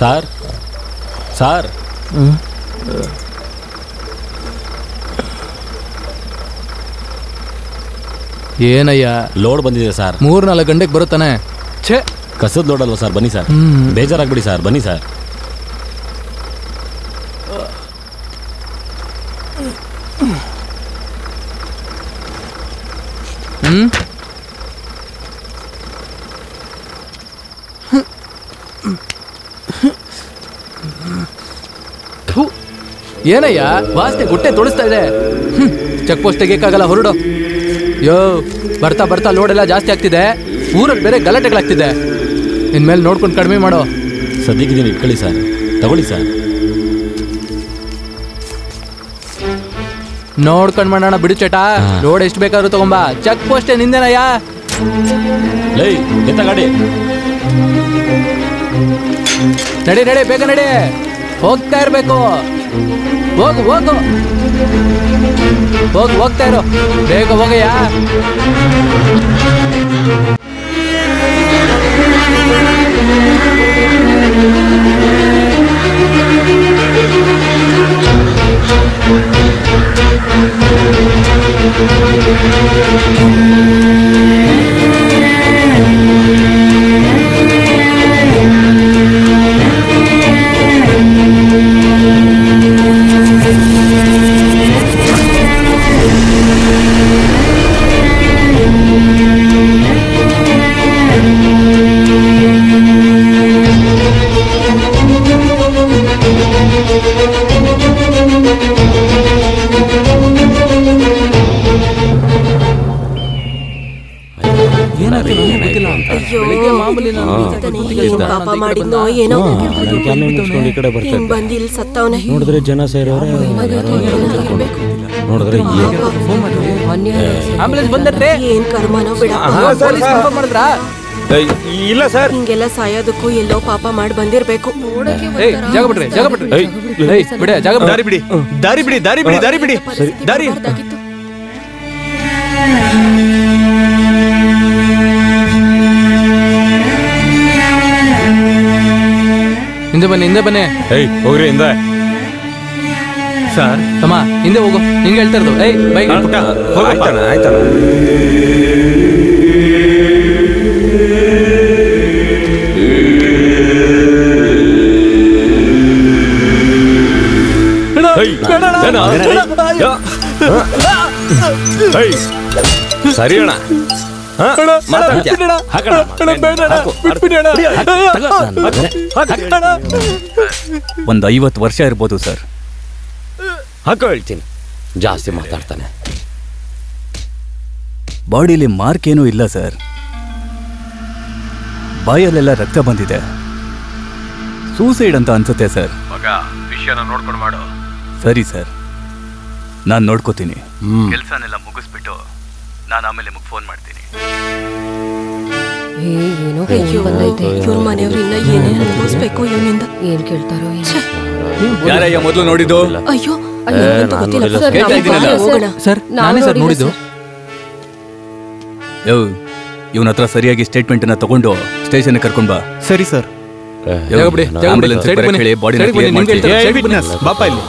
Sir sir ಏನಯ್ಯ load ಬಂದಿದೆ sir. 3-4 ಗಂಟೆಗೆ ಬರುತ್ತಾನೆ. ಛೇ, ಕಸದ ಲೋಡ್ ಅಲ್ವಾ ಸರ್? ಬನ್ನಿ ಸರ್, ಬೇಜಾರಾಗ್ಬಿಡಿ ಸರ್, ಬನ್ನಿ ಸರ್. ಏನಯ್ಯ ವಾಸನೆ ಗುಟ್ಟೆ ತೊಡಿಸ್ತಾ ಇದೆ. ಚೆಕ್ ಪೋಸ್ಟ್ ತೆಗಿಯಕ್ಕಾಗಲ್ಲ, ಹೊರಡು. ಯೋ, ಬರ್ತಾ ಬರ್ತಾ ಲೋಡ್ ಎಲ್ಲ ಜಾಸ್ತಿ ಆಗ್ತಿದೆ. ಊರಲ್ಲಿ ಬೇರೆ ಗಲಾಟೆಗಳಾಗ್ತಿದೆ. ಇನ್ಮೇಲೆ ನೋಡ್ಕೊಂಡು ಕಡಿಮೆ ಮಾಡೋ. ಸದ್ಯಕ್ಕೆ ನೀವು ಇಟ್ಕೊಳ್ಳಿ ಸರ್, ತಗೊಳ್ಳಿ ಸರ್. ನೋಡ್ಕೊಂಡ್ ಮಾಡೋಣ ಬಿಡು ಚಟ. ಲೋಡ್ ಎಷ್ಟು ಬೇಕಾದ್ರೂ ತಗೊಂಬಾ. ಚೆಕ್ ಪೋಸ್ಟೇ ನಿಂದೇನಯ್ಯ. ಲೈ ಎತ್ತ ಗಾಡಿ. ನಡಿ ನಡಿ, ಬೇಗ ನಡಿ. ಹೋಗ್ತಾ ಇರ್ಬೇಕು. ಹೋಗು ಹೋಗು, ಹೋಗು, ಹೋಗ್ತಾ ಇರು. ಬೇಗ ಹೋಗಯ್ಯ. ನೋಡಿದ್ರೆ ಜನ ಸೇರೋರೆ, ನೋಡಿದ್ರೆ ಆಂಬುಲೆನ್ಸ್ ಬಂದಟ್ರೆ ಏನ್ ಕರ್ಮನೋ ಬಿಡ. ಇಲ್ಲ ಸರ್, ಹಿಂಗೆಲ್ಲ ಸಾಯೋದಕ್ಕೂ ಎಲ್ಲೋ ಪಾಪ ಮಾಡಿ ಬಂದಿರ್ಬೇಕು. ಜಾಗ ಬಿಡ್ರಿ, ಜಾಗ ಬಿಡ್ರಿ, ಬಿಡಿ, ಜಾಗ ದಾರಿ ಬಿಡಿ, ದಾರಿ ಬಿಡಿ, ದಾರಿ ಬಿಡಿ, ದಾರಿ ಬಿಡಿ, ದಾರಿ. ಹಿಂದೆ ಬನ್ನಿ, ಹಿಂದೆ ಬನ್ನಿ. ಹೋಗ್ರಿ ಹಿಂದೆ. ಸರ್ ತಮ್ಮ ಹಿಂದೆ ಹೋಗು, ನಿಂಗೆ ಹೇಳ್ತಾ ಇರೋದು. ಬೈಕ್ ಆಯ್ತಾನ ಆಯ್ತಾನ. ಸರಿ ಅಣ್ಣ, ಒಂದು 50 ವರ್ಷ ಇರ್ಬೋದು ಸರ್. ಹಾಕೋ ಹೇಳ್ತೀನಿ, ಜಾಸ್ತಿ ಮಾತಾಡ್ತಾನೆ. ಬಾಡಿಲಿ ಮಾರ್ಕ್ ಏನೂ ಇಲ್ಲ ಸರ್. ಬಾಯಲ್ಲೆಲ್ಲ ರಕ್ತ ಬಂದಿದೆ. ಸೂಸೈಡ್ ಅಂತ ಅನ್ಸುತ್ತೆ ಸರ್. ವಿಷಯನ ನೋಡ್ಕೊಂಡು ಮಾಡು. ಸರಿ ಸರ್, ನಾನು ನೋಡ್ಕೋತೀನಿ. ಕೆಲಸನೆಲ್ಲ ಮುಗಿಸ್ಬಿಟ್ಟು ನಾನು ಆಮೇಲೆ ನಿಮಗೆ ಫೋನ್ ಮಾಡ್ತೀನಿ. ಇವ್ರ ಮನೆಯವ್ರು ಇನ್ನ ಏನೇನು ಅನುಭವಿಸ್ಬೇಕು ಇವನಿಂದ. ಏನ್ ಕೇಳ್ತಾರೋ. ಯಾರಯ್ಯ ಮೊದಲು ನೋಡಿದ್ದು? ಅಯ್ಯೋ, ಸರ್ ನಾನೇ ಸರ್ ನೋಡಿದ್ದು. ಇವನ ಹತ್ರ ಸರಿಯಾಗಿ ಸ್ಟೇಟ್ಮೆಂಟ್ ಅನ್ನ ತಗೊಂಡು ಸ್ಟೇಷನ್ ಕರ್ಕೊಂಡ್ ಬಾ. ಸರಿ ಸರ್. ಬಾಪ ಇಲ್ಲಿ.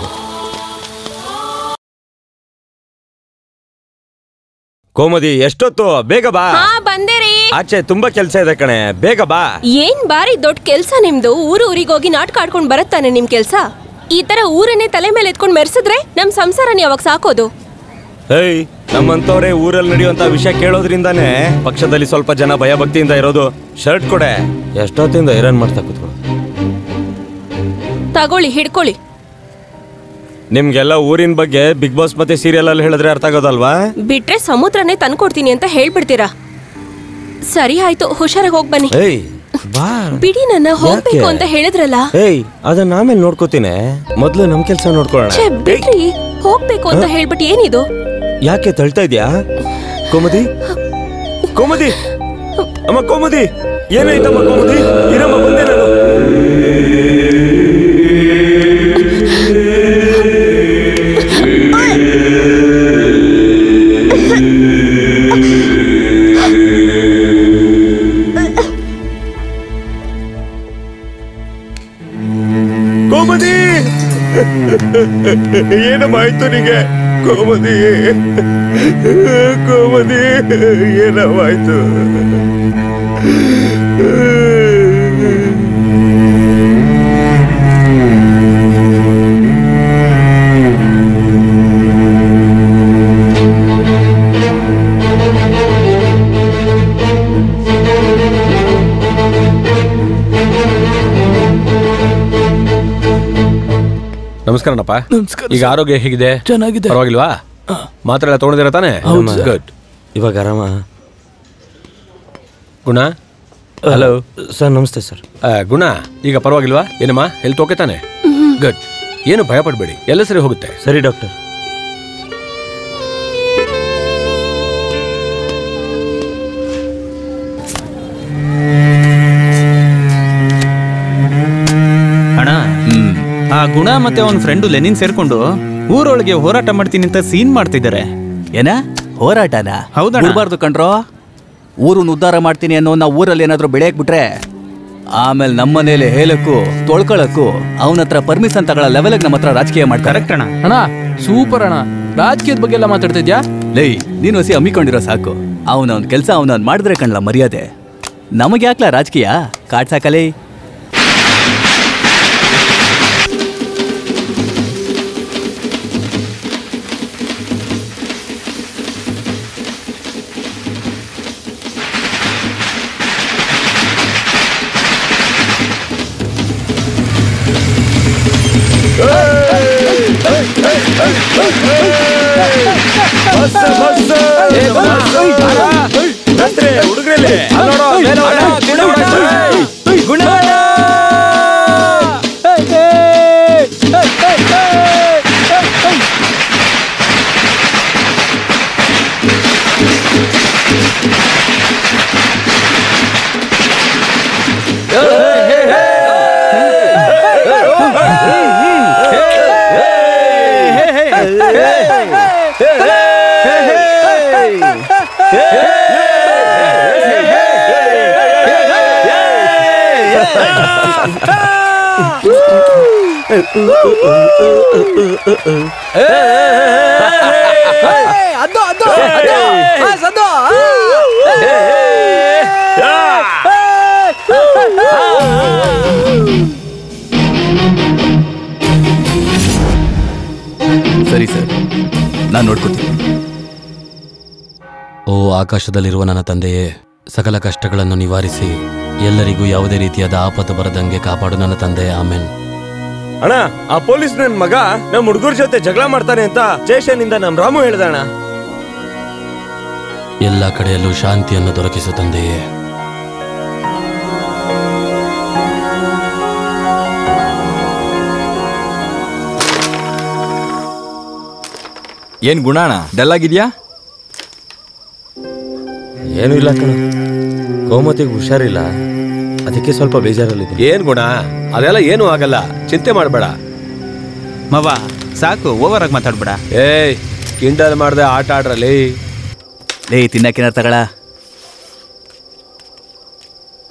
ಕೋಮದಿ ಎಷ್ಟೊತ್ತು? ಬೇಗ ಬಾ. ಬಂದೇರಿ. ಆಚೆ ತುಂಬಾ ಕೆಲಸ ಇದೆ ಕಣೆ, ಬೇಗ ಬಾ. ಏನ್ ಬಾರಿ ದೊಡ್ಡ ಕೆಲ್ಸ ನಿಮ್ದು. ಊರಿಗೆ ನಾಟಕ ಆಡ್ಕೊಂಡ್ ಬರತ್ತಾನೆ ನಿಮ್ ಕೆಲ್ಸ. ಈ ತರ ಊರನ್ನೇ ತಲೆ ಮೇಲೆ ಎತ್ಕೊಂಡ್ ಮೆರೆಸಿದ್ರೆ ನಮ್ ಸಂಸಾರನ ಯಾವಾಗ ಸಾಕೋದು? ನಮ್ಮಂತವ್ರೆ ಊರಲ್ಲಿ ನಡೆಯುವಂತ ವಿಷಯ ಕೇಳೋದ್ರಿಂದಾನೇ ಪಕ್ಷದಲ್ಲಿ ಸ್ವಲ್ಪ ಜನ ಭಯ ಭಕ್ತಿಯಿಂದ ಇರೋದು. ಶರ್ಟ್ ಕೊಡೆ. ಎಷ್ಟೊತ್ತಿಂದ ಐರನ್ ಮಾಡ್ತಾ ಕೂತ್ಕೊಳ್ಳೋ. ತಗೊಳ್ಳಿ, ಹಿಡ್ಕೊಳ್ಳಿ. ನಿಮ್ಗೆಲ್ಲ ಊರಿನ ಬಗ್ಗೆ ಬಿಗ್ ಬಾಸ್ ಮತ್ತೆ ಸೀರಿಯಲ್ ಅಲ್ಲಿ ಹೇಳಿದ್ರೆ ಅರ್ಥ ಆಗೋದಲ್ವಾ? ಬಿಟ್ರೆ ಸಮುದ್ರನೇ ತಂದ್ಕೊಡ್ತೀನಿ ಅಂತ ಹೇಳ್ಬಿಡ್ತೀರಾ. ಸರಿ ಆಯ್ತು, ಹುಷಾರಾಗಿ ಹೋಗ್ ಬನ್ನಿ. ಬಿಡಿ, ನನ್ನ ಹೋಗ್ಬೇಕು ಅಂತ ಹೇಳಿದ್ರಲ್ಲ. ಅದನ್ನ ಆಮೇಲೆ ನೋಡ್ಕೋತೀನಿ, ಮೊದ್ಲು ನಮ್ ಕೆಲ್ಸ ನೋಡ್ಕೊಳ್ಳೋಣ. ಬಿಡ್ರಿ, ಹೋಗ್ಬೇಕು ಅಂತ ಹೇಳ್ಬಿಟ್ಟು ಏನಿದು? ಯಾಕೆ ತಳ್ತಾ ಇದ್ಯಾ ಕೋಮದಿ? ಕೋಮದಿ, ಅಮ್ಮ ಕೋಮದಿ, ಏನಾಯ್ತಮ್ಮ ಕೋಮದಿ? ಇರಮ್ಮ, ಬಂದೆ ನಾನು. ಏನಮ್ಮಾಯ್ತು ನಿಗೆ? ಕೋಮದಿ ಕೋಮದಿ ಏನವಾಯ್ತು? ನಮಸ್ಕಾರನಪ್ಪ. ಈಗ ಆರೋಗ್ಯ ಹೇಗಿದೆ? ಚೆನ್ನಾಗಿದೆ. ಪರವಾಗಿಲ್ವಾ? ಮಾತ್ರ ಎಲ್ಲ ತೊಗೊಂಡಿದ್ದೀರ ತಾನೆ? ಗುಡ್. ಇವಾಗ ಆರಾಮ? ಗುಣ, ಹಲೋ ಸರ್. ನಮಸ್ತೆ ಸರ್. ಗುಣ, ಈಗ ಪರವಾಗಿಲ್ವಾ? ಏನಮ್ಮ, ಹೆಲ್ತ್ ಓಕೆ ತಾನೆ? ಗುಡ್. ಏನು ಭಯ ಪಡಬೇಡಿ, ಎಲ್ಲ ಸರಿ ಹೋಗುತ್ತೆ. ಸರಿ ಡಾಕ್ಟರ್. ಅಣ್ಣ, ಆ ಗುಣ ಮತ್ತೆ ಅವನ ಫ್ರೆಂಡು ಲೆನಿನ್ ಸೇರ್ಕೊಂಡು ಊರೊಳಗೆ ಹೋರಾಟ ಮಾಡ್ತೀನಿ ಅಂತ ಸೀನ್ ಮಾಡ್ತಿದ್ದಾರೆ. ಏನ ಹೋರಾಟನ? ಹೌದಣ್ಣ. ಬಿಡಬಾರ್ದು ಕಣ್ರೋ. ಊರನ್ನ ಉದ್ಧಾರ ಮಾಡ್ತೀನಿ ಅನ್ನೋ ನಾವು ಊರಲ್ಲಿ ಏನಾದ್ರೂ ಬೆಳೆಯಕ್ ಬಿಟ್ರೆ ಆಮೇಲೆ ನಮ್ಮನೇಲಿ ಹೇಳಕ್ಕೂ ತೊಳ್ಕೊಳಕ್ಕೂ ಅವನ ಹತ್ರ ಪರ್ಮಿಷನ್ ತಗೊಳ್ಳೋ ಲೆವೆಲ್ಗೆ ನಮ್ಮ ಹತ್ರ ರಾಜಕೀಯ ಮಾಡ್ತಾರೆ. ಕರೆಕ್ಟ್ ಅಣ್ಣ. ಅಣ್ಣ ಸೂಪರ್ ಅಣ್ಣ. ರಾಜಕೀಯದ ಬಗ್ಗೆ ಎಲ್ಲ ಮಾತಾಡ್ತಿದ್ಯಾ? ಲೈ, ನೀನು ಹಸಿ ಹಮ್ಮಿಕೊಂಡಿರೋ ಸಾಕು. ಅವನವನ್ ಕೆಲಸ ಅವನವ್ನು ಮಾಡಿದ್ರೆ ಕಣ್ಲ ಮರ್ಯಾದೆ. ನಮಗೆ ಯಾಕ್ಲ ರಾಜಕೀಯ ಕಾಡ್ಸಾಕಲೇ? ಹುಡುಗ್ರಲ್ಲಿ ಸರಿ ಸರ್, ನಾನು ನೋಡ್ಕೊತೀನಿ. ಓ ಆಕಾಶದಲ್ಲಿರುವ ನನ್ನ ತಂದೆಯೇ, ಸಕಲ ಕಷ್ಟಗಳನ್ನು ನಿವಾರಿಸಿ ಎಲ್ಲರಿಗೂ ಯಾವುದೇ ರೀತಿಯಾದ ಆಪತ್ತು ಬರದಂಗೆ ಕಾಪಾಡು ನನ್ನ ತಂದೆ. ಆಮೇನ್. ಅಣ್ಣ, ಆ ಪೊಲೀಸ್ ನನ್ ಮಗ ನಮ್ ಹುಡುಗರ ಜೊತೆ ಜಗಳ ಮಾಡ್ತಾನೆ ಅಂತ ಸ್ಟೇಷನ್ ಇಂದ ನಮ್ ರಾಮು ಹೇಳ್ದ ಅಣ್ಣ. ಎಲ್ಲ ಕಡೆಯಲ್ಲೂ ಶಾಂತಿಯನ್ನು ದೊರಕಿಸು ತಂದೆಯೇ. ಏನ್ ಗುಣಾಣ, ಡಲ್ ಆಗಿದ್ಯಾ? ಏನು ಇಲ್ಲ ಕಣ, ಕೋಮತಿಗೆ ಹುಷಾರಿಲ್ಲ, ಅದಕ್ಕೆ ಸ್ವಲ್ಪ ಬೇಜಾರಲ್ಲಿದೆ. ಏನ್ ಗುಣ, ಅದೆಲ್ಲ ಏನು ಆಗಲ್ಲ, ಚಿಂತೆ ಮಾಡಬೇಡ. ಮವ ಸಾಕು, ಓವರ್ ಆಗಿ ಮಾತಾಡ್ಬೇಡ. ಏಯ್, ಕಿಂಡಲ್ ಮಾಡ್ದೆ ಆಟ ಆಡ್ರಲ್ಲಿ. ಲೇ, ತಿನ್ನಕ್ಕೇನಾರು ತಗಳ.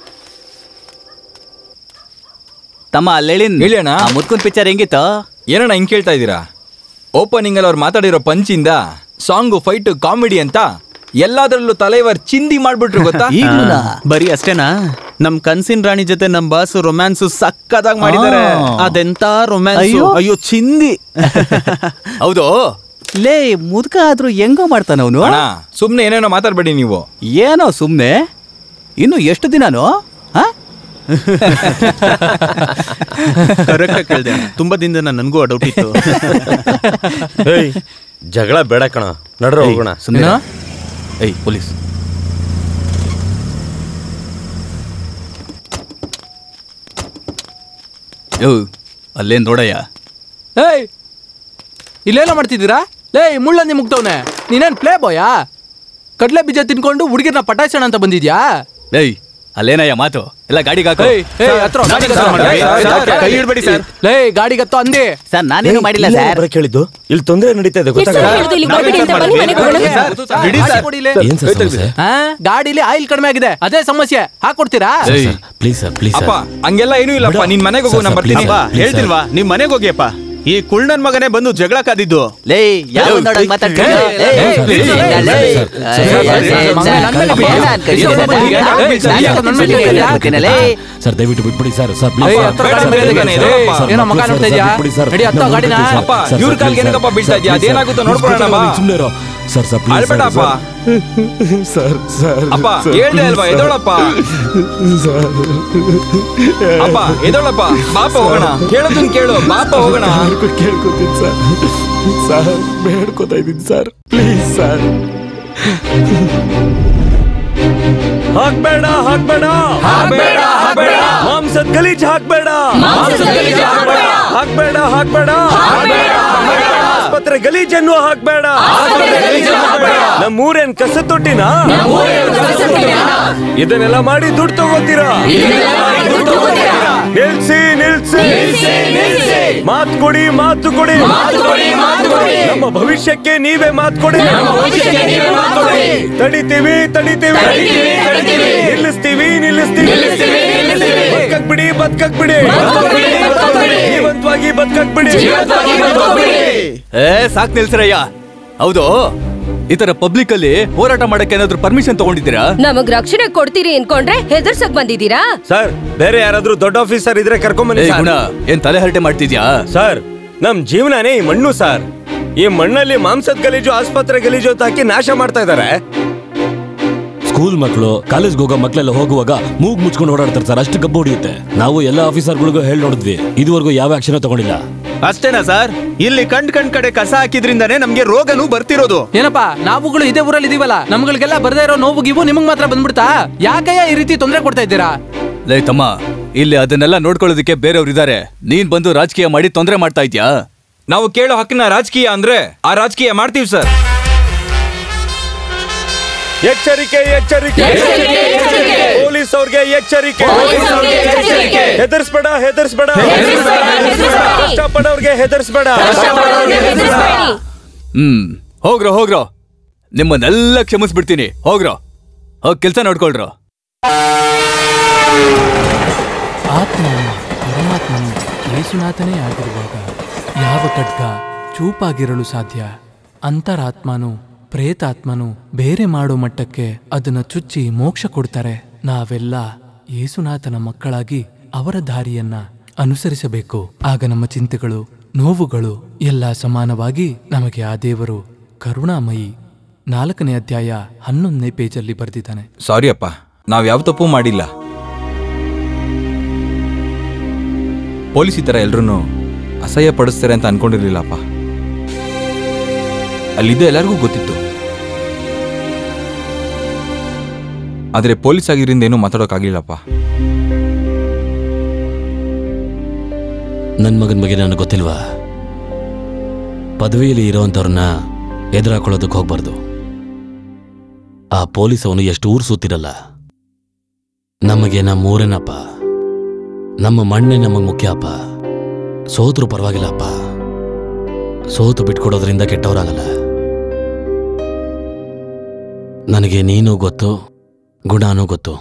ತಮ್ಮ ಅಲ್ಲೇಳಿನ್ ಹೇಳಿಯಣ್ಣ. ಮುತ್ಕುಂದ್ ಪಿಕ್ಚರ್ ಹೆಂಗಿತ್ತು? ಏನಣ್ಣ ಹಿಂಗ್ ಕೇಳ್ತಾ ಇದ್ದೀರಾ? ಓಪನಿಂಗ್ ಅಲ್ಲಿ ಅವ್ರು ಮಾತಾಡಿರೋ ಪಂಚಿಂದ ಸಾಂಗು, ಫೈಟ್, ಕಾಮಿಡಿ ಅಂತ ಎಲ್ಲಾದ್ರಲ್ಲೂ ತಲೈವರ್ ಚಿಂದಿ ಮಾಡ್ಬಿಟ್ರು ಗೊತ್ತಾ? ಬರೀ ಅಷ್ಟೇನಾ? ನಮ್ ಕನ್ಸಿನ್ ರಾಣಿ ಜೊತೆ ನಮ್ ಬಾಸು ರೊಮ್ಯಾನ್ಸು ಸಕ್ಕದಾಗಿ ಮಾಡಿದ್ದಾರೆ. ಅದೆಂತ ರೊಮ್ಯಾನ್ಸ್, ಅಯ್ಯೋ ಚಿಂದಿ. ಹೌದು. ಲೇ, ಮುದ್ಕ ಆದ್ರೂ ಹೆಂಗೋ ಮಾಡ್ತಾನವನು. ಸುಮ್ನೆ ಏನೇನೋ ಮಾತಾಡ್ಬೇಡಿ ನೀವು. ಏನೋ ಸುಮ್ನೆ, ಇನ್ನು ಎಷ್ಟು ದಿನಾನು? ಕರೆಕ್ಟ್ ಕೇಳ್ದೆ. ತುಂಬಾ ದಿನದಿಂದ ನನಗೂ ಆ ಡೌಟ್ ಇತ್ತು. ಜಗಳ ಬೇಡ ಕಣ, ನಡ್ರ ಹೋಗೋಣ. ಸುಮ್ಮನೆ. ಏಯ್ ಪೊಲೀಸ್. ಯೋ, ಅಲ್ಲೇನ್ ನೋಡಯ್ಯ. ಏಯ್, ಇಲ್ಲೇನೋ ಮಾಡ್ತಿದ್ದೀರಾ? ಲೇ, ಮುಳ್ಳಂದಿ ಮುಗ್ತವ್ನೆ. ನೀನೇನ್ ಪ್ಲೇ ಬಾಯಾ? ಕಡ್ಲೆ ಬೀಜ ತಿನ್ಕೊಂಡು ಹುಡುಗಿರ್ನ ಪಟಾಯಿಸೋಣ ಅಂತ ಬಂದಿದ್ಯಾ? ಏಯ್, ಅಲ್ಲೇನಯ್ಯ ಮಾತು? ಎಲ್ಲ ಗಾಡಿಗೆ ಹಾಕೋ. ಕೈ ಇಡ್ಬೇಡಿ ಸರ್. ಲೇ, ಗಾಡಿಗತ್ತೋ ಅಂದಿ. ಸರ್, ನಾನೇನು ಮಾಡಿಲ್ಲ ಸರ್. ಕೇಳಿದ್ದು ಇಲ್ಲಿ ತೊಂದರೆ ನಡೀತಾ ಇದೆ ಗಾಡಿಲಿ ಆಯಿಲ್ ಕಡಿಮೆ ಆಗಿದೆ, ಅದೇ ಸಮಸ್ಯೆ. ಹಾಕೊಡ್ತೀರಾ? ಪ್ಲೀಸ್ ಸರ್, ಪ್ಲೀಸ್ ಅಪ್ಪ, ಹಂಗೆಲ್ಲ ಏನೂ ಇಲ್ಲಪ್ಪ. ನಿನ್ ಮನೆಗೆ ಹೋಗು, ನಾನು ಬರ್ತೀನಿ. ಹೇಳ್ತಿಲ್ವಾ, ನಿಮ್ ಮನೆಗೆ ಹೋಗಿಯಪ್ಪ. ಈ ಕುಳ್ಳನ್ ಮಗನೇ ಬಂದು ಜಗಳ ಕಾದಿದ್ದು. ಲೇ ಯಾವ ನೋಡಕ್ ಮಾತಾಡ್ತೀಯ? ಸರ್ ದಯವಿಟ್ಟು ಬಿಟ್ಬಿಡಿ ಸರ್. ಏನೋ ಮಗ ನೋಡ್ತಾ ಇದ್ಯಾ? ನಡಿ ಹತ್ತೋ ಗಾಡಿನ. ಇವ್ರ ಕಾಲ್ಗೆ ಏನಕ್ಕಪ್ಪ ಬೀಳ್ತಾ ಇದ್ಯಾ? ಅದೇನಾಗುತ್ತೋ ನೋಡ್ಕೊಳ್ಳೋಣ ಬಾ. ಸರ್ ಸರ್ ಅಳ್ಬೇಡಪ್ಪ. ಸರ್ ಸರ್ ಅಪ್ಪ ಹೇಳ್ದೆ ಅಲ್ವಾ, ಎದೋಳಪ್ಪ. ಅಪ್ಪ ಎದೋಳಪ್ಪ, ಬಾಪ ಹೋಗೋಣ. ಕೇಳೋದನ್ ಕೇಳು, ಬಾಪ ಹೋಗೋಣ. ಕೇಳ್ಕೊತೀನಿ ಸರ್. ಸರ್ ಬೇಡ್ಕೊತಾ ಇದ್ದೀನಿ ಸರ್, ಪ್ಲೀಸ್ ಸರ್. ಹಾಕ್ಬೇಡ ಹಾಕ್ಬೇಡ ಹಾಕ್ಬೇಡ, ಮಾಂಸದ ಗಲೀಜ್ ಹಾಕ್ಬೇಡ ಹಾಕ್ಬೇಡ ಹಾಕ್ಬೇಡ, ಆಸ್ಪತ್ರೆ ಗಲೀಜನ್ನು ಹಾಕ್ಬೇಡ. ನಮ್ಮೂರೇನ್ ಕಸ ತೊಟ್ಟಿನ ಇದನ್ನೆಲ್ಲ ಮಾಡಿ ದುಡ್ಡು ತಗೋತೀರಾ? ನಿಲ್ಸಿ ನಿಲ್ಸಿ, ಮಾತು ಕೊಡಿ ಮಾತು ಕೊಡಿ. ನಮ್ಮ ಭವಿಷ್ಯಕ್ಕೆ ನೀವೇ ಮಾತು ಕೊಡಿ. ತಡಿತೀವಿ ತಡಿತೀವಿ, ನಿಲ್ಲಿಸ್ತೀವಿ ನಿಲ್ಲಿಸ್ತೀವಿ. ಬದುಕಕ್ ಬಿಡಿ ಬದುಕಕ್ ಬಿಡಿ, ಜೀವಂತವಾಗಿ ಬದುಕಕ್ ಬಿಡಿ. ಸಾಕ್ ನಿಲ್ಸ್ರಯ್ಯ. ಹೌದು, ಈ ತರ ಪಬ್ಲಿಕ್ ಅಲ್ಲಿ ಹೋರಾಟ ಮಾಡಕ್ಕೆ ಏನಾದ್ರು ಪರ್ಮಿಷನ್ ತಗೊಂಡಿದ್ದೀರಾ? ನಮಗ್ ರಕ್ಷಣೆ ಕೊಡ್ತೀರಿ ಅನ್ಕೊಂಡ್ರೆ ಹೆದರ್ಸಕ್ ಬಂದಿದ್ದೀರಾ? ಸರ್ ಬೇರೆ ಯಾರಾದ್ರೂ ದೊಡ್ಡ ಆಫೀಸರ್ ಇದ್ರೆ ಕರ್ಕೊಂಬನ್ನಿ. ಏನ್ ತಲೆ ಹರಟೆ ಮಾಡ್ತಿದ್ಯಾ? ಸರ್ ನಮ್ ಜೀವನನೇ ಈ ಮಣ್ಣು ಸರ್. ಈ ಮಣ್ಣಲ್ಲಿ ಮಾಂಸದ ಗಲೀಜು, ಆಸ್ಪತ್ರೆ ಗಲೀಜು ಅಂತ ಹಾಕಿ ನಾಶ ಮಾಡ್ತಾ ಇದಾರೆ. ಸ್ಕೂಲ್ ಮಕ್ಕಳು, ಕಾಲೇಜ್ಗೆ ಹೋಗೋ ಮಕ್ಕಳೆಲ್ಲ ಹೋಗುವಾಗ ಮೂಗ್ ಮುಚ್ಕೊಂಡು ಓಡಾಡ್ತಾರೆ ಸರ್. ಅಷ್ಟು ಗಬ್ಬು ಹೊಡಿಯುತ್ತೆ. ನಾವು ಎಲ್ಲ ಆಫೀಸರ್ಗಳಿಗೂ ಹೇಳಿ ನೋಡಿದ್ವಿ, ಇದುವರೆಗೂ ಯಾವ ಆಕ್ಷನ್ ತಗೊಂಡಿಲ್ಲ. ಅಷ್ಟೇನಾ ಸರ್? ಇಲ್ಲಿ ಕಂಡ್ ಕಡೆ ಕಸ ಹಾಕಿದ್ರಿಂದಾನೇ ನಮ್ಗೆ ರೋಗನೂ ಬರ್ತಿರೋದು. ಏನಪ್ಪಾ, ನಾವುಗಳು ಇದೇ ಊರಲ್ಲಿ ಇದೀವಲ್ಲ, ನಮ್ಗಳಿಗೆಲ್ಲ ಬರ್ದೇ ಇರೋ ನೋವು ಗಿವು ನಿಮಗ್ ಮಾತ್ರ ಬಂದ್ಬಿಡ್ತಾ? ಯಾಕಯ್ಯ ಈ ರೀತಿ ತೊಂದರೆ ಕೊಡ್ತಾ ಇದ್ದೀರಾ? ಲೇ ತಮ್ಮ, ಇಲ್ಲಿ ಅದನ್ನೆಲ್ಲ ನೋಡ್ಕೊಳ್ಳೋದಕ್ಕೆ ಬೇರೆಯವ್ರು ಇದಾರೆ. ನೀನ್ ಬಂದು ರಾಜಕೀಯ ಮಾಡಿ ತೊಂದರೆ ಮಾಡ್ತಾ ಇದ್ಯಾ? ನಾವು ಕೇಳೋ ಹಕ್ಕಿನ ರಾಜಕೀಯ ಅಂದ್ರೆ ಆ ರಾಜಕೀಯ ಮಾಡ್ತೀವಿ ಸರ್. ಎಚ್ಚರಿಕೆ ಎಚ್ಚರಿಕೆ, ಪೊಲೀಸ್ ಅವ್ರಿಗೆ ಎಚ್ಚರಿಕೆ. ಹೆದರ್ಸ್ಬೇಡ ಹೆದರ್ಸ್ಬೇಡ, ಕಷ್ಟಪಡೋರ್ಗೆ ಹೆದರ್ಸ್ಬೇಡ. ಹೋಗ್ರೋ ಹೋಗ್ರೋ, ನಿಮ್ಮನ್ನೆಲ್ಲ ಕ್ಷಮಿಸ್ಬಿಡ್ತೀನಿ. ಹೋಗ್ರೋ, ಹೋಗ್ ಕೆಲ್ಸ ನೋಡ್ಕೊಳ್ರೋ. ಆತ್ಮ ಪರಮಾತ್ಮನು ಯೇಸುನಾಥನೇ ಆಗಿರುವಾಗ ಯಾವ ಖಡ್ಗ ಚೂಪಾಗಿರಲು ಸಾಧ್ಯ? ಅಂತರಾತ್ಮನು ಪ್ರೇತಾತ್ಮನು ಬೇರೆ ಮಾಡೋ ಮಟ್ಟಕ್ಕೆ ಅದನ್ನ ಚುಚ್ಚಿ ಮೋಕ್ಷ ಕೊಡ್ತಾರೆ. ನಾವೆಲ್ಲ ಯೇಸುನಾಥನ ಮಕ್ಕಳಾಗಿ ಅವರ ದಾರಿಯನ್ನ ಅನುಸರಿಸಬೇಕು. ಆಗ ನಮ್ಮ ಚಿಂತೆಗಳು, ನೋವುಗಳು ಎಲ್ಲ ಸಮಾನವಾಗಿ ನಮಗೆ ಆ ದೇವರು ಕರುಣಾಮಯಿ. 4ನೇ ಅಧ್ಯಾಯ 11ನೇ ಪೇಜಲ್ಲಿ ಬರೆದಿದ್ದಾನೆ. ಸಾರಿ ಅಪ್ಪ, ನಾವ್ ಯಾವ ತಪ್ಪು ಮಾಡಿಲ್ಲ. ಪೊಲೀಸ್ ಈ ತರ ಎಲ್ರೂ ಅಸಹ್ಯ ಪಡಿಸ್ತಾರೆ ಅಂತ ಅನ್ಕೊಂಡಿರ್ಲಿಲ್ಲಪ್ಪ. ಅಲ್ಲಿದ್ದ ಎಲ್ಲರಿಗೂ ಗೊತ್ತಿತ್ತು. ಆದ್ರೆ ಪೊಲೀಸ್ ಆಗಿದ್ರಿಂದ ಏನೂ ಮಾತಾಡೋಕ್ಕಾಗ್ಲಿಲ್ಲಪ್ಪ. ನನ್ನ ಮಗನ ಬಗ್ಗೆ ನನಗೆ ಗೊತ್ತಿಲ್ವಾ? ಪದವಿಯಲ್ಲಿ ಇರೋವಂಥವ್ರನ್ನ ಎದುರಾಕೊಳ್ಳೋದಕ್ಕೆ ಹೋಗ್ಬಾರ್ದು. ಆ ಪೊಲೀಸ್ ಅವನು ಎಷ್ಟು ಊರು ಸುತ್ತಿರಲ್ಲ. ನಮಗೆ ನಮ್ಮ ಊರೇನಪ್ಪ, ನಮ್ಮ ಮಣ್ಣೆ ನಮಗೆ ಮುಖ್ಯ ಅಪ್ಪ. ಸೋತರು ಪರವಾಗಿಲ್ಲ ಅಪ್ಪ, ಸೋತು ಬಿಟ್ಕೊಡೋದ್ರಿಂದ ಕೆಟ್ಟವರಾಗಲ್ಲ. ನನಗೆ ನೀನು ಗೊತ್ತು, ಗುಣನೂ ಗೊತ್ತು.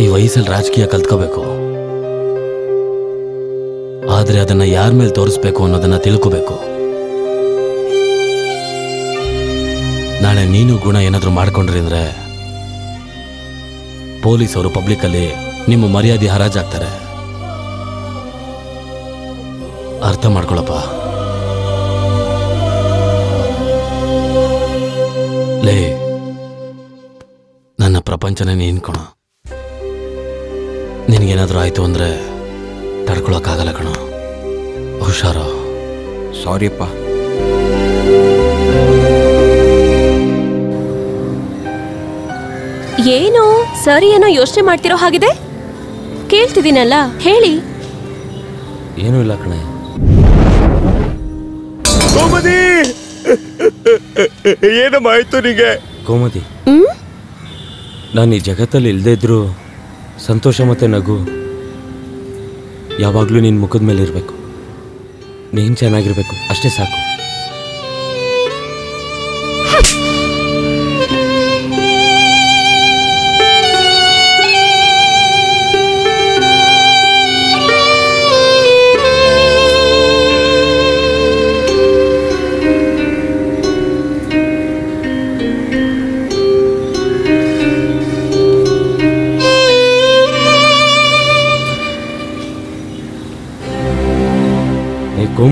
ಈ ವಯಸ್ಸಲ್ಲಿ ರಾಜಕೀಯ ಕಲ್ತ್ಕೋಬೇಕು, ಆದ್ರೆ ಅದನ್ನ ಯಾರ ಮೇಲೆ ತೋರಿಸ್ಬೇಕು ಅನ್ನೋದನ್ನ ತಿಳ್ಕೋಬೇಕು. ನಾಳೆ ನೀನು ಗುಣ ಏನಾದ್ರೂ ಮಾಡ್ಕೊಂಡ್ರಿ ಅಂದ್ರೆ ಪೊಲೀಸವರು ಪಬ್ಲಿಕ್ಕಲ್ಲಿ ನಿಮ್ಮ ಮರ್ಯಾದೆ ಹರಾಜಾಗ್ತಾರೆ. ಅರ್ಥ ಮಾಡ್ಕೊಳಪ್ಪ. ಲೇ, ನನ್ನ ಪ್ರಪಂಚನೇ ನೀನ್ ಕಣ. ನಿನಗೇನಾದ್ರೂ ಆಯ್ತು ಅಂದ್ರೆ ತಡ್ಕೊಳಕ್ಕಾಗಲ್ಲ ಕಣ. ಹುಷಾರು. ಸಾರಿ ಅಪ್ಪ. ಏನು ಸರಿ, ಏನೋ ಯೋಚನೆ ಮಾಡ್ತಿರೋ ಹಾಗಿದೆ. ಕೇಳ್ತಿದ್ದೀನಲ್ಲ, ಹೇಳಿ. ಏನೂ ಇಲ್ಲ ಕಣೆ. ಕೋಮದಿ, ಏನಮ್ಮ ಆಯ್ತು ನಿಗೆ? ಕೋಮದಿ, ನಾನು ಈ ಜಗತ್ತಲ್ಲಿ ಇಲ್ದೇ ಇದ್ರು ಸಂತೋಷ ಮತ್ತೆ ನಗು ಯಾವಾಗ್ಲೂ ನಿನ್ ಮುಖದ ಮೇಲೆ ಇರ್ಬೇಕು. ನೀನ್ ಚೆನ್ನಾಗಿರ್ಬೇಕು, ಅಷ್ಟೇ ಸಾಕು.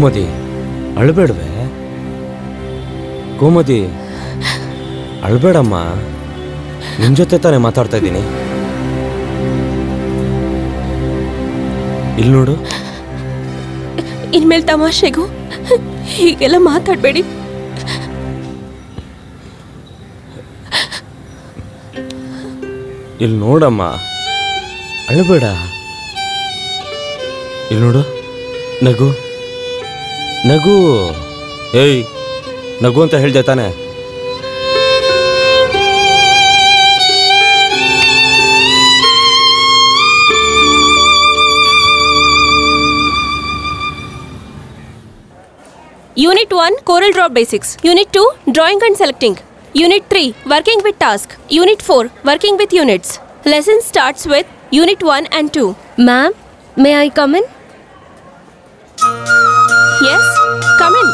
ಗೋಮತಿ ಅಳ್ಬೇಡ್ವೆ? ಗೋಮತಿ ಅಳ್ಬೇಡಮ್ಮ, ನಿನ್ ಜೊತೆ ತಾನೇ ಮಾತಾಡ್ತಾ ಇದ್ದೀನಿ. ಇಲ್ಲಿ ನೋಡು. ಇನ್ಮೇಲೆ ತಮಾಷೆಗೂ ಹೀಗೆಲ್ಲ ಮಾತಾಡ್ಬೇಡಿ. ಇಲ್ಲಿ ನೋಡಮ್ಮ, ಅಳಬೇಡ. ಇಲ್ಲಿ ನೋಡು, ನಗು ನಗು. ಏಯ್, ನಗು ಅಂತ ಹೇಳ್ದೆ ತಾನೆ? Unit 1 Corel Draw Basics. Unit 2 Drawing and Selecting. Unit 3 Working with Task. Unit 4 Working with Units. Lesson starts with Unit 1 and 2. Ma'am, may I come in? Yes, come in.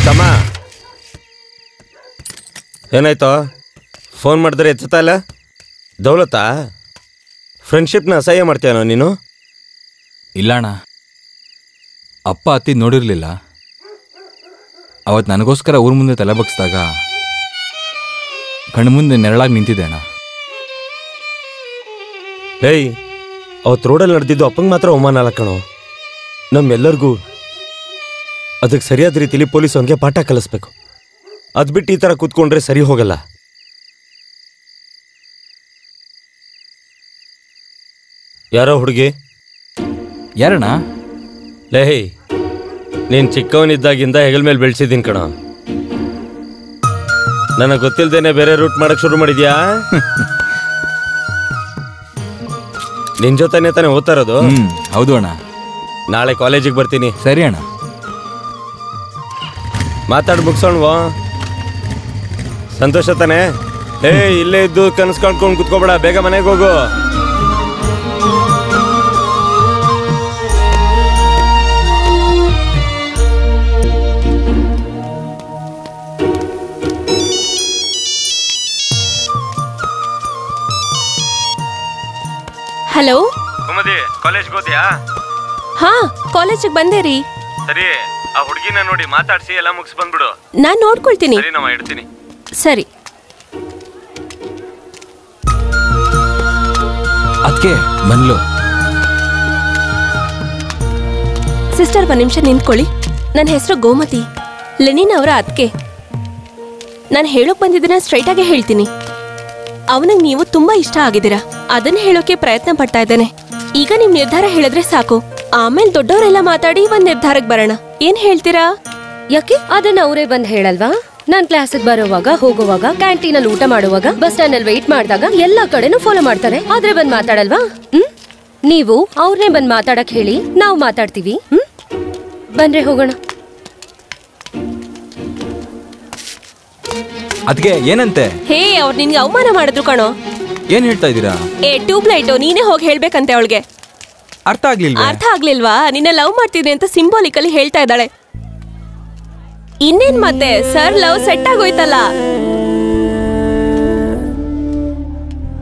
ತಮ್ಮ, ಏನಾಯ್ತು? ಫೋನ್ ಮಾಡಿದ್ರೆ ಎತ್ತುತ್ತಾ ಇಲ್ಲ? ದೌಲತಾ, ಫ್ರೆಂಡ್ಶಿಪ್ನ ಅಸಹ್ಯ ಮಾಡ್ತೀಯನೋ ನೀನು? ಇಲ್ಲಣ್ಣ, ಅಪ್ಪ ಅತ್ತಿ ನೋಡಿರ್ಲಿಲ್ಲ. ಅವತ್ತು ನನಗೋಸ್ಕರ ಊರ ಮುಂದೆ ತಲೆ ಬಗ್ಸಿದಾಗ ಕಣ್ಣು ಮುಂದೆ ನೆರಳಾಗಿ ನಿಂತಿದ್ದೆ ಅಣ್ಣ. ಏಯ್, ಅವತ್ತು ರೋಡಲ್ಲಿ ನಡೆದಿದ್ದು ಅಪ್ಪಂಗೆ ಮಾತ್ರ ಅವಮಾನ ಅಲ್ಲ ಕಣೋ, ನಮ್ಮೆಲ್ಲರಿಗೂ. ಅದಕ್ಕೆ ಸರಿಯಾದ ರೀತಿಲಿ ಪೊಲೀಸ್ ಅವನಿಗೆ ಪಾಠ ಕಲಿಸ್ಬೇಕು. ಅದು ಬಿಟ್ಟು ಈ ಥರ ಕೂತ್ಕೊಂಡ್ರೆ ಸರಿ ಹೋಗಲ್ಲ. ಯಾರೋ ಹುಡುಗಿ? ಯಾರಣ್ಣ? ಲೇಹಿ, ನೀನು ಚಿಕ್ಕವನಿದ್ದಾಗಿಂದ ಹೆಗಲ ಮೇಲೆ ಬೆಳೆಸಿದ್ದೀನಿ ಕಣ. ನನಗೆ ಗೊತ್ತಿಲ್ದೇನೆ ಬೇರೆ ರೂಟ್ ಮಾಡಕ್ ಶುರು ಮಾಡಿದ್ಯಾ? ನಿನ್ ಜೊತೆನೆ ತಾನೇ ಓದ್ತಾ ಇರೋದು? ಹೌದು ಅಣ್ಣ. ನಾಳೆ ಕಾಲೇಜಿಗೆ ಬರ್ತೀನಿ. ಸರಿ ಅಣ್ಣ. ಮಾತಾಡಿ ಮುಗಿಸೋಣವಾ? ಸಂತೋಷ ತಾನೆ? ಇಲ್ಲೇ ಇದ್ದು ಕನಸು ಕಾಣ್ಕೊಂಡು ಕುತ್ಕೋಬೇಡ, ಬೇಗ ಮನೆಗೆ ಹೋಗು. ಹಲೋ ಕುಮದಿ, ಕಾಲೇಜ್ಗೆ ಹೋದ್ಯಾ? ಹಾ, ಕಾಲೇಜಿಗೆ ಬಂದೆ ರೀ. ಸರಿ, ಆ ಹುಡುಗಿನ ನೋಡಿ ಮಾತಾಡ್ಸಿ ಎಲ್ಲ ಮುಗಿಸ್ ಬಂದ್ಬಿಡು. ನಾನ್ ನೋಡ್ಕೊಳ್ತೀನಿ. ಸರಿ, ನಾವು ಇಡ್ತೀನಿ. ಸರಿ. ಅದಕ್ಕೆ ಬಂದ್ಲು. ಸಿಸ್ಟರ್, ಒಂದು ನಿಮಿಷ ನಿಂತ್ಕೊಳ್ಳಿ. ನನ್ನ ಹೆಸರು ಗೋಮತಿ, ಲೆನಿನ್ ಅವರ ಅದ್ಕೆ. ನಾನು ಹೇಳೋಕ್ ಬಂದಿದ್ದನ್ನ ಸ್ಟ್ರೈಟ್ ಆಗಿ ಹೇಳ್ತೀನಿ. ಅವನಿಗೆ ನೀವು ತುಂಬಾ ಇಷ್ಟ ಆಗಿದ್ದೀರಾ, ಅದನ್ನ ಹೇಳೋಕೆ ಪ್ರಯತ್ನ ಪಡ್ತಾ ಇದ್ದೇನೆ. ಈಗ ನಿಮ್ ನಿರ್ಧಾರ ಹೇಳಿದ್ರೆ ಸಾಕು, ಆಮೇಲೆ ದೊಡ್ಡವರೆಲ್ಲ ಮಾತಾಡಿ ಒಂದ್ ನಿರ್ಧಾರಕ್ಕೆ ಬರೋಣ. ಏನ್ ಹೇಳ್ತೀರಾ? ಯಾಕೆ ಅದನ್ನ ಅವರೇ ಬಂದ್ ಹೇಳಲ್ವಾ? ನಾನ್ ಕ್ಲಾಸಿಗೆ ಬರೋವಾಗ, ಹೋಗುವಾಗ, ಕ್ಯಾಂಟೀನಲ್ಲಿ ಊಟ ಮಾಡುವಾಗ, ಬಸ್ ಸ್ಟ್ಯಾಂಡ್ ಅಲ್ಲಿ ವೇಟ್ ಮಾಡಿದಾಗ ಎಲ್ಲಾ ಕಡೆನೂ ಫಾಲೋ ಮಾಡ್ತಾರೆ. ಆದ್ರೆ ಬಂದ್ ಮಾತಾಡಲ್ವಾ? ನೀವು ಅವ್ರನ್ನೇ ಬಂದ್ ಮಾತಾಡಕ್ ಹೇಳಿ, ನಾವು ಮಾತಾಡ್ತೀವಿ. ಬಂದ್ರೆ ಹೋಗೋಣ. ಅದಕ್ಕೆ ಏನಂತೆ? ಹೇ, ಅವ್ರು ನಿನ್ಗೆ ಅವಮಾನ ಮಾಡಿದ್ರು ಕಣೋ. ಏನ್ ಹೇಳ್ತಾ ಇದ್ದೀರಾ? ಟ್ಯೂಬ್ಲೈಟ್ ನೀನೇ ಹೋಗಿ ಹೇಳ್ಬೇಕಂತೆ ಅವಳಿಗೆ. ಅರ್ಥ ಆಗ್ಲಿಲ್ವಾ? ಅರ್ಥ ಆಗ್ಲಿಲ್ವಾ? ನಿನ್ನ ಲವ್ ಮಾಡ್ತಿದ್ದೆ ಅಂತ ಸಿಂಬಾಲಿಕಲಿ ಹೇಳ್ತಾ ಇದ್ದಾಳೆ. ಇನ್ನೇನ್ ಮತ್ತೆ, ಸರ್ ಲವ್ ಸೆಟ್ ಆಗೋಯ್ತಲ್ಲ.